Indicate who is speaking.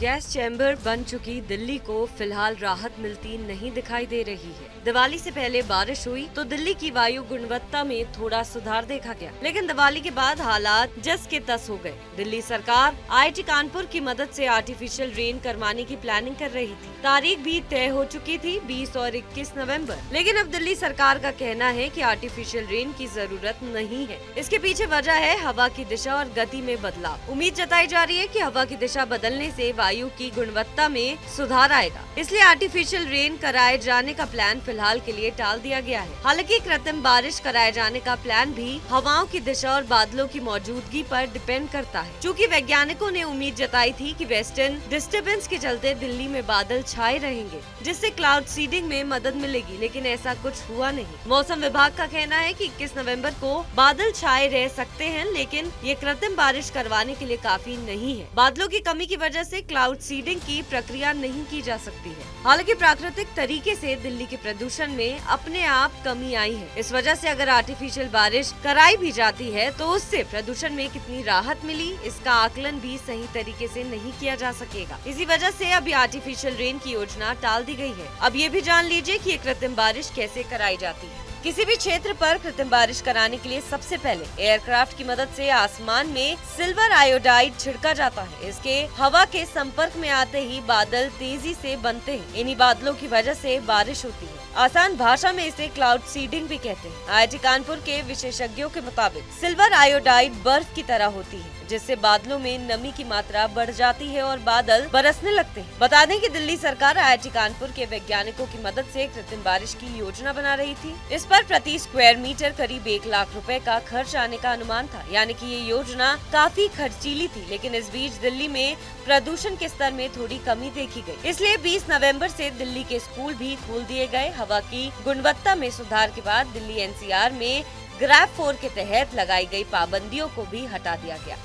Speaker 1: Gas chamber बन चुकी दिल्ली को फिलहाल राहत मिलती नहीं दिखाई दे रही है। दिवाली से पहले बारिश हुई तो दिल्ली की वायु गुणवत्ता में थोड़ा सुधार देखा गया, लेकिन दिवाली के बाद हालात जस के तस हो गए। दिल्ली सरकार IIT कानपुर की मदद से आर्टिफिशियल रेन करवाने की प्लानिंग कर रही थी। तारीख भी तय हो चुकी थी 20 और 21 नवंबर, लेकिन अब दिल्ली सरकार का कहना है कि आर्टिफिशियल रेन की जरूरत नहीं है। इसके पीछे वजह है हवा की दिशा और गति में बदलाव। उम्मीद जताई जा रही है कि हवा की दिशा बदलने से वायु की गुणवत्ता में सुधार आएगा, इसलिए आर्टिफिशियल रेन कराए जाने का प्लान फिलहाल के लिए टाल दिया गया है। हालांकि कृत्रिम बारिश कराए जाने का प्लान भी हवाओं की दिशा और बादलों की मौजूदगी पर डिपेंड करता है। चूँकि वैज्ञानिकों ने उम्मीद जताई थी कि वेस्टर्न डिस्टर्बेंस के चलते दिल्ली में बादल छाए रहेंगे, जिससे क्लाउड सीडिंग में मदद मिलेगी, लेकिन ऐसा कुछ हुआ नहीं। मौसम विभाग का कहना है कि 21 नवंबर को बादल छाए रह सकते हैं, लेकिन ये कृत्रिम बारिश करवाने के लिए काफी नहीं है। बादलों की कमी की वजह से क्लाउड सीडिंग की प्रक्रिया नहीं की जा सकती है। हालांकि प्राकृतिक तरीके से दिल्ली के प्रदूषण में अपने आप कमी आई है। इस वजह से अगर आर्टिफिशियल बारिश कराई भी जाती है तो उससे प्रदूषण में कितनी राहत मिली, इसका आकलन भी सही तरीके से नहीं किया जा सकेगा। इसी वजह से अभी आर्टिफिशियल रेन की योजना टाल दी गई है। अब ये भी जान लीजिए कि ये कृत्रिम बारिश कैसे कराई जाती है। किसी भी क्षेत्र पर कृत्रिम बारिश कराने के लिए सबसे पहले एयरक्राफ्ट की मदद से आसमान में सिल्वर आयोडाइड छिड़का जाता है। इसके हवा के संपर्क में आते ही बादल तेजी से बनते हैं। इन्हीं बादलों की वजह से बारिश होती है। आसान भाषा में इसे क्लाउड सीडिंग भी कहते हैं। IIT कानपुर के विशेषज्ञों के मुताबिक सिल्वर आयोडाइड बर्फ की तरह होती है, जिससे बादलों में नमी की मात्रा बढ़ जाती है और बादल बरसने लगते हैं। बता दें कि दिल्ली सरकार IIT कानपुर के वैज्ञानिकों की मदद से कृत्रिम बारिश की योजना बना रही थी। इस पर प्रति स्क्वायर मीटर करीब 1 लाख रुपए का खर्च आने का अनुमान था, यानी कि ये योजना काफी खर्चीली थी। लेकिन इस बीच दिल्ली में प्रदूषण के स्तर में थोड़ी कमी देखी गई, इसलिए 20 नवंबर से दिल्ली के स्कूल भी खोल दिए गए। हवा की गुणवत्ता में सुधार के बाद दिल्ली NCR में ग्रैब 4 के तहत लगाई गई पाबंदियों को भी हटा दिया गया।